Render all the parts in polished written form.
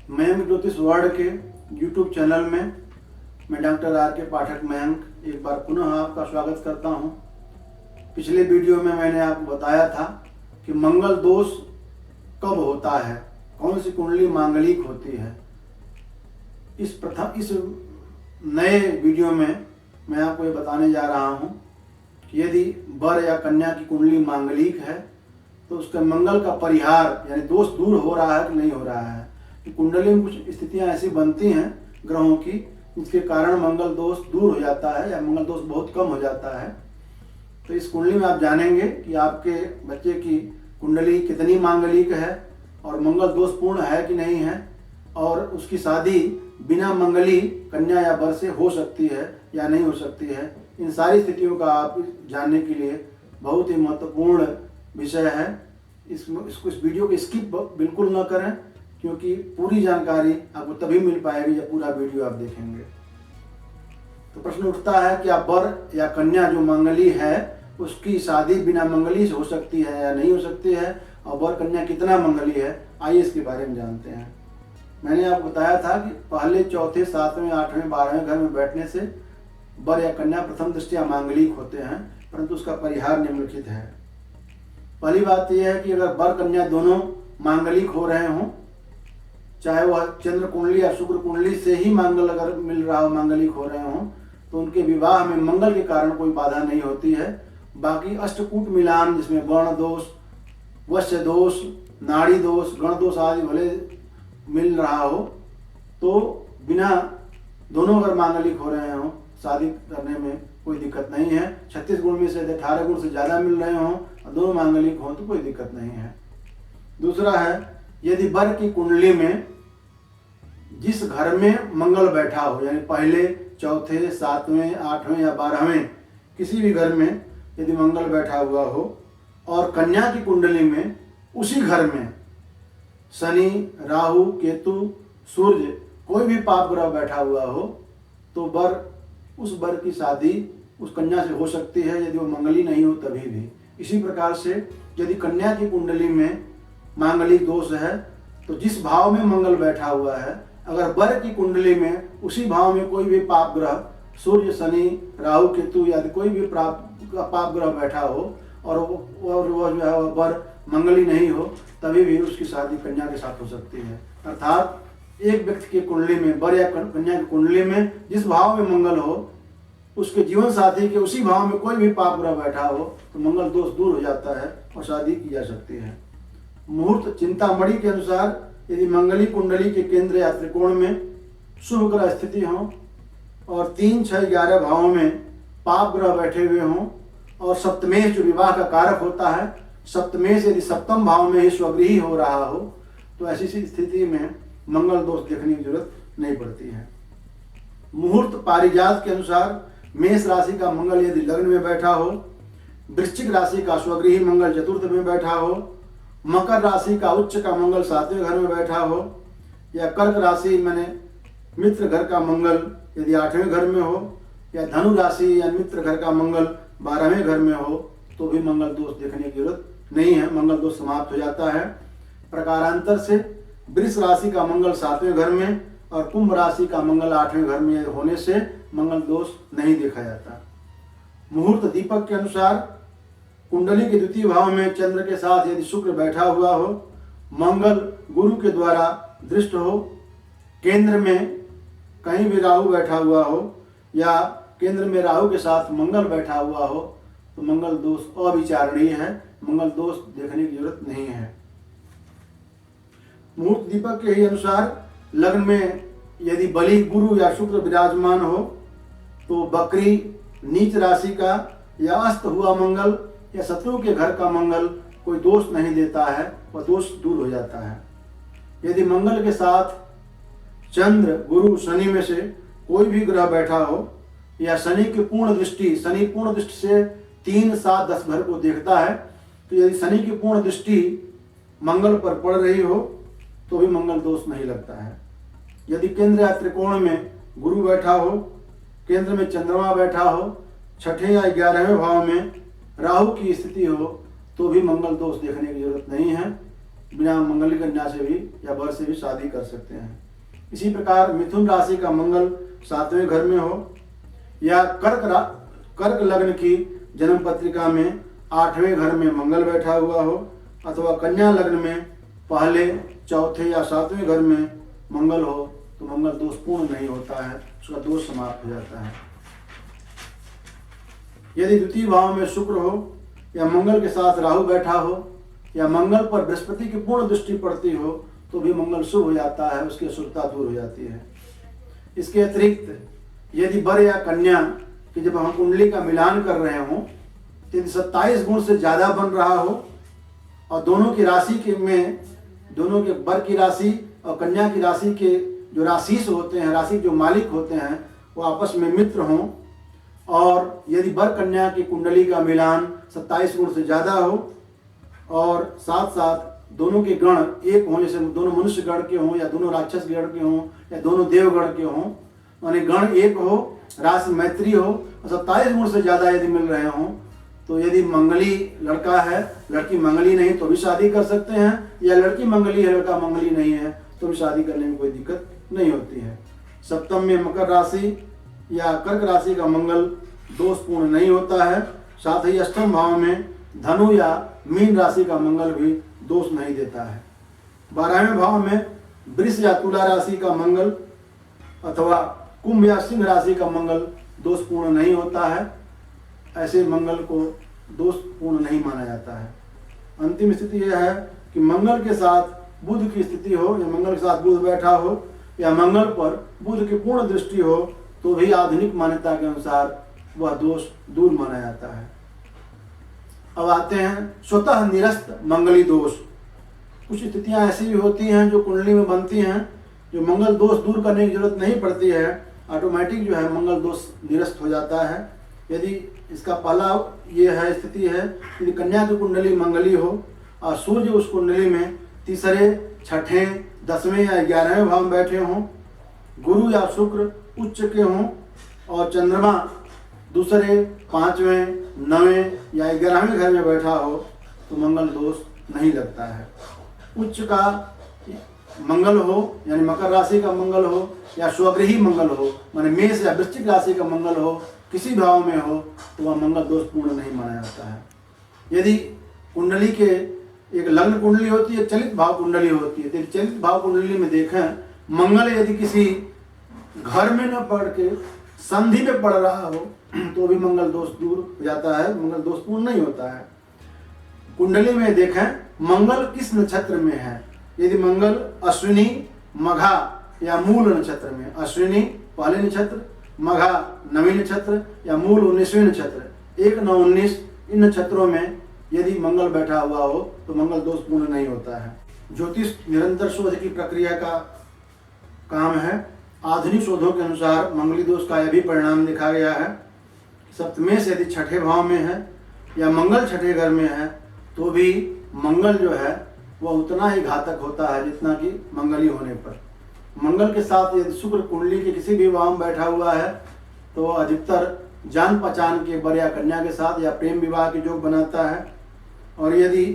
मयंक ज्योतिष वर्ल्ड के YouTube channel में मैं डॉक्टर आर के पाठक मयंक एक बार पुनः आपका स्वागत करता हूं। पिछले वीडियो में मैंने आपको बताया था कि मंगल दोष कब होता है, कौन सी कुंडली मांगलिक होती है। इस नए वीडियो में मैं आपको ये बताने जा रहा हूं कि यदि वर या कन्या की कुंडली मांगलिक है तो उसके मंगल का परिहार यानी दोष दूर हो रहा है कि नहीं हो रहा है। कि कुंडली में कुछ स्थितियां ऐसी बनती हैं ग्रहों की जिसके कारण मंगल दोष दूर हो जाता है या मंगल दोष बहुत कम हो जाता है। तो इस कुंडली में आप जानेंगे कि आपके बच्चे की कुंडली कितनी मांगलिक है और मंगल दोष पूर्ण है कि नहीं है, और उसकी शादी बिना मंगली कन्या या वर से हो सकती है या नहीं हो सकती है। इन सारी स्थितियों का आप जानने के लिए बहुत ही महत्वपूर्ण विषय है। इस वीडियो को स्किप बिल्कुल न करें, क्योंकि पूरी जानकारी आपको तभी मिल पाएगी जब पूरा वीडियो आप देखेंगे। तो प्रश्न उठता है कि आप वर या कन्या जो मंगली है उसकी शादी बिना मंगली से हो सकती है या नहीं हो सकती है, और वर कन्या कितना मंगली है, आइए इसके बारे में जानते हैं। मैंने आपको बताया था कि पहले चौथे सातवें आठवें 12वें घर में बैठने से वर या कन्या प्रथम दृष्टया मांगलिक होते हैं, परंतु उसका परिहार निम्नलिखित है। पहली बात यह है कि अगर वर कन्या दोनों मांगलिक हो रहे हों, चाहे वह चंद्र कुंडली या शुक्र कुंडली से ही मंगल अगर मिल रहा हो, मांगलिक हो रहे हों, तो उनके विवाह में मंगल के कारण कोई बाधा नहीं होती है। बाकी अष्टकूट मिलान जिसमें वर्ण दोष, वश्य दोष, नाड़ी दोष, गण दोष आदि भले मिल रहा हो, तो बिना दोनों अगर मांगलिक हो रहे हों शादी करने में कोई दिक्कत नहीं है। 36 गुण में से 18 गुण से ज़्यादा मिल रहे हों और दोनों मांगलिक हों तो कोई दिक्कत नहीं है। दूसरा है, यदि वर की कुंडली में जिस घर में मंगल बैठा हो, यानी पहले चौथे सातवें आठवें या 12वें किसी भी घर में यदि मंगल बैठा हुआ हो, और कन्या की कुंडली में उसी घर में शनि, राहु, केतु, सूर्य कोई भी पाप ग्रह बैठा हुआ हो, तो उस वर की शादी उस कन्या से हो सकती है यदि वो मंगली नहीं हो तभी भी। इसी प्रकार से यदि कन्या की कुंडली में मांगलिक दोष है तो जिस भाव में मंगल बैठा हुआ है, अगर वर की कुंडली में उसी भाव में कोई भी पाप ग्रह सूर्य, शनि, राहु, केतु या कोई भी पाप ग्रह बैठा हो और वो जो है वर मंगली नहीं हो, तभी भी उसकी शादी कन्या के साथ हो सकती है। अर्थात एक व्यक्ति की कुंडली में, वर या कन्या की कुंडली में जिस भाव में मंगल हो, उसके जीवन साथी के उसी भाव में कोई भी पाप ग्रह बैठा हो तो मंगल दोष दूर हो जाता है और शादी की जा सकती है। मुहूर्त चिंतामणि के अनुसार यदि मंगली कुंडली के केंद्र या त्रिकोण में शुभ ग्रह स्थिति हो और 3, 6, 11 भावों में पाप ग्रह बैठे हुए हों, और सप्तमेश जो विवाह का कारक होता है, सप्तमेश यदि सप्तम भाव में ही स्वगृही हो रहा हो, तो ऐसी स्थिति में मंगल दोष देखने की जरूरत नहीं पड़ती है। मुहूर्त पारिजात के अनुसार मेष राशि का मंगल यदि लग्न में बैठा हो, वृश्चिक राशि का स्वगृही मंगल चतुर्थ में बैठा हो, मकर राशि का उच्च का मंगल 7वें घर में बैठा हो, या कर्क राशि माने मित्र घर का मंगल यदि 8वें घर में हो, या धनु राशि या मित्र घर का मंगल 12वें घर में हो, तो भी मंगल दोष देखने की जरूरत नहीं है, मंगल दोष समाप्त हो जाता है। प्रकारांतर से वृष राशि का मंगल 7वें घर में और कुंभ राशि का मंगल 8वें घर में होने से मंगल दोष नहीं देखा जाता। मुहूर्त दीपक के अनुसार कुंडली के द्वितीय भाव में चंद्र के साथ यदि शुक्र बैठा हुआ हो, मंगल गुरु के द्वारा दृष्ट हो, केंद्र में कहीं भी राहु बैठा हुआ हो या केंद्र में राहु के साथ मंगल बैठा हुआ हो, तो मंगल दोष अविचारणीय है, मंगल दोष देखने की जरूरत नहीं है। मुहूर्त दीपक के ही अनुसार लग्न में यदि बलि गुरु या शुक्र विराजमान हो, तो बकरी, नीच राशि का या अस्त हुआ मंगल या शत्रु के घर का मंगल कोई दोष नहीं देता है, वह दोष दूर हो जाता है। यदि मंगल के साथ चंद्र, गुरु, शनि में से कोई भी ग्रह बैठा हो, या शनि की पूर्ण दृष्टि से 3, 7, 10 घर को देखता है, तो यदि शनि की पूर्ण दृष्टि मंगल पर पड़ रही हो तो भी मंगल दोष नहीं लगता है। यदि केंद्र या त्रिकोण में गुरु बैठा हो, केंद्र में चंद्रमा बैठा हो, 6ठे या 11वें भाव में राहु की स्थिति हो, तो भी मंगल दोष देखने की जरूरत नहीं है। बिना मंगली कन्या से भी या वर से भी शादी कर सकते हैं। इसी प्रकार मिथुन राशि का मंगल 7वें घर में हो या कर्क लग्न की जन्म पत्रिका में 8वें घर में मंगल बैठा हुआ हो, अथवा कन्या लग्न में पहले, चौथे या 7वें घर में मंगल हो, तो मंगल दोष पूर्ण नहीं होता है, उसका दोष समाप्त हो जाता है। यदि द्वितीय भाव में शुक्र हो या मंगल के साथ राहु बैठा हो या मंगल पर बृहस्पति की पूर्ण दृष्टि पड़ती हो, तो भी मंगल शुभ हो जाता है, उसकी अशुभता दूर हो जाती है। इसके अतिरिक्त यदि वर या कन्या कि जब हम कुंडली का मिलान कर रहे हों, यदि 27 गुण से ज़्यादा बन रहा हो और दोनों की राशि के में, दोनों के वर की राशि और कन्या की राशि के जो राशिस होते हैं, राशि जो मालिक होते हैं, वो आपस में मित्र हों, और यदि वर कन्या की कुंडली का मिलान 27 गुण से ज़्यादा हो और साथ साथ दोनों के गण एक हों, जैसे दोनों मनुष्य गण के हों या दोनों राक्षस गण के हों या दोनों देवगण के हों, माने गण एक हो, राशि मैत्री हो और 27 गुण से ज़्यादा यदि मिल रहे हों, तो यदि मंगली लड़का है, लड़की मंगली नहीं, तो भी शादी कर सकते हैं, या लड़की मंगली है, लड़का मंगली नहीं है, तो भी शादी करने में कोई दिक्कत नहीं होती है। सप्तम में मकर राशि या कर्क राशि का मंगल दोषपूर्ण नहीं होता है। साथ ही अष्टम भाव में धनु या मीन राशि का मंगल भी दोष नहीं देता है। 12वें भाव में वृष या तुला राशि का मंगल अथवा कुंभ या सिंह राशि का मंगल दोषपूर्ण नहीं होता है। ऐसे मंगल को दोषपूर्ण नहीं माना जाता है। अंतिम स्थिति यह है कि मंगल के साथ बुध की स्थिति हो या मंगल के साथ बुध बैठा हो या मंगल पर बुध की पूर्ण दृष्टि हो, तो भी आधुनिक मान्यता के अनुसार वह दोष दूर माना जाता है। अब आते हैं स्वतः निरस्त मंगली दोष। कुछ स्थितियां ऐसी भी होती हैं जो कुंडली में बनती हैं, जो मंगल दोष दूर करने की जरूरत नहीं पड़ती है, ऑटोमेटिक जो है मंगल दोष निरस्त हो जाता है। यदि इसका पहला ये है स्थिति है यदि कन्या की कुंडली मंगली हो और सूर्य उस कुंडली में तीसरे, छठे, 10वें या 11वें भाव में बैठे हों, गुरु या शुक्र उच्च के हों और चंद्रमा दूसरे, 5वें, 9वें या 11वें घर में बैठा हो, तो मंगल दोष नहीं लगता है। उच्च का मंगल हो यानी मकर राशि का मंगल हो या स्वगृही मंगल हो, माने मेष या वृश्चिक राशि का मंगल हो, किसी भाव में हो, तो वह मंगल दोष पूर्ण नहीं माना जाता है। यदि कुंडली के एक लग्न कुंडली होती है, चलित भाव कुंडली होती है, तो चलित भाव कुंडली में देखें मंगल यदि किसी घर में न पड़ के संधि में पड़ रहा हो, तो भी मंगल दोष दूर हो जाता है, मंगल दोष पूर्ण नहीं होता है। कुंडली में देखें मंगल किस नक्षत्र में है। यदि मंगल अश्विनी, मघा या मूल नक्षत्र में, अश्विनी पहले नक्षत्र, मघा नवीं नक्षत्र या मूल 19वें नक्षत्र, 1, 9, 19 इन नक्षत्रों में यदि मंगल बैठा हुआ हो, तो मंगल दोष पूर्ण नहीं होता है। ज्योतिष निरंतर शोध की प्रक्रिया का काम है। आधुनिक शोधों के अनुसार मंगली दोष का यह भी परिणाम देखा गया है। सप्तमेश यदि छठे भाव में है या मंगल छठे घर में है, तो भी मंगल जो है वह उतना ही घातक होता है जितना कि मंगली होने पर। मंगल के साथ यदि शुक्र कुंडली के किसी भी भाव में बैठा हुआ है, तो वह अधिकतर जान पहचान के वर या कन्या के साथ या प्रेम विवाह के योग बनाता है। और यदि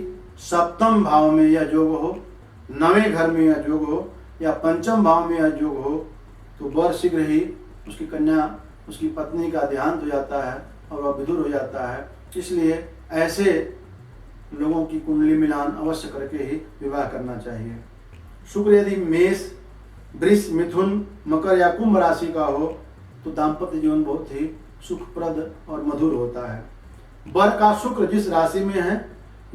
सप्तम भाव में यह योग हो, 9वें घर में यह योग हो या पंचम भाव में यह योग हो, तो वर शीघ्र ही उसकी कन्या, उसकी पत्नी का देहांत हो जाता है और वह विधुर हो जाता है। इसलिए ऐसे लोगों की कुंडली मिलान अवश्य करके ही विवाह करना चाहिए। शुक्र यदि मेष, वृष, मिथुन, मकर या कुंभ राशि का हो, तो दाम्पत्य जीवन बहुत ही सुखप्रद और मधुर होता है। वर का शुक्र जिस राशि में है,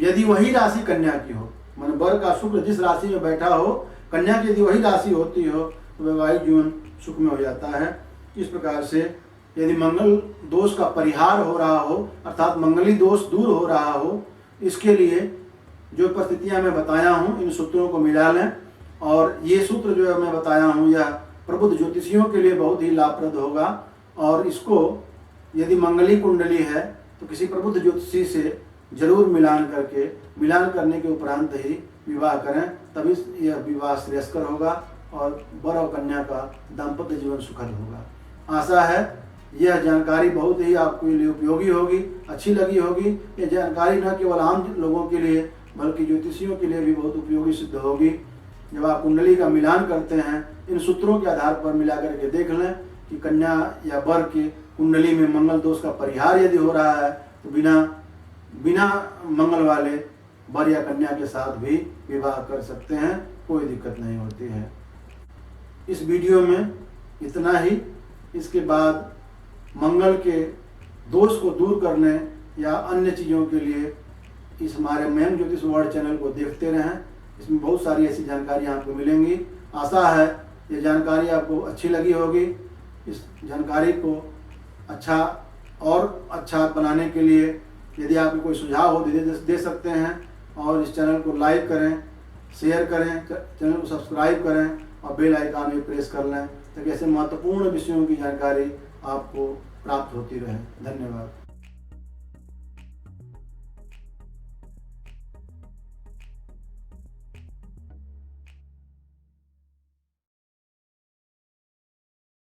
यदि वही राशि कन्या की हो, मान वर का शुक्र जिस राशि में बैठा हो, कन्या की यदि वही राशि होती हो, तो वैवाहिक जीवन सुख में हो जाता है। इस प्रकार से यदि मंगल दोष का परिहार हो रहा हो, अर्थात मंगली दोष दूर हो रहा हो, इसके लिए जो परिस्थितियां मैं बताया हूँ, इन सूत्रों को मिला लें। और ये सूत्र जो है मैं बताया हूँ, यह प्रबुद्ध ज्योतिषियों के लिए बहुत ही लाभप्रद होगा। और इसको यदि मंगली कुंडली है, तो किसी प्रबुद्ध ज्योतिषी से जरूर मिलान करने के उपरांत ही विवाह करें, तभी यह विवाह श्रेयस्कर होगा और वर और कन्या का दाम्पत्य जीवन सुखद होगा। आशा है यह जानकारी बहुत ही आपके लिए उपयोगी होगी, अच्छी लगी होगी। यह जानकारी न केवल आम लोगों के लिए बल्कि ज्योतिषियों के लिए भी बहुत उपयोगी सिद्ध होगी। जब आप कुंडली का मिलान करते हैं, इन सूत्रों के आधार पर मिला करके देख लें कि कन्या या वर की कुंडली में मंगल दोष का परिहार यदि हो रहा है तो बिना मंगल वाले वर या कन्या के साथ भी विवाह कर सकते हैं, कोई दिक्कत नहीं होती है। इस वीडियो में इतना ही। इसके बाद मंगल के दोष को दूर करने या अन्य चीज़ों के लिए इस हमारे मयंक ज्योतिष वर्ल्ड चैनल को देखते रहें। इसमें बहुत सारी ऐसी जानकारियाँ आपको मिलेंगी। आशा है ये जानकारी आपको अच्छी लगी होगी। इस जानकारी को अच्छा बनाने के लिए यदि आपको कोई सुझाव हो दे सकते हैं। और इस चैनल को लाइक करें, शेयर करें, चैनल को सब्सक्राइब करें और बेल आइकन भी प्रेस कर लें ताकि ऐसे महत्वपूर्ण विषयों की जानकारी आपको प्राप्त होती रहे। धन्यवाद।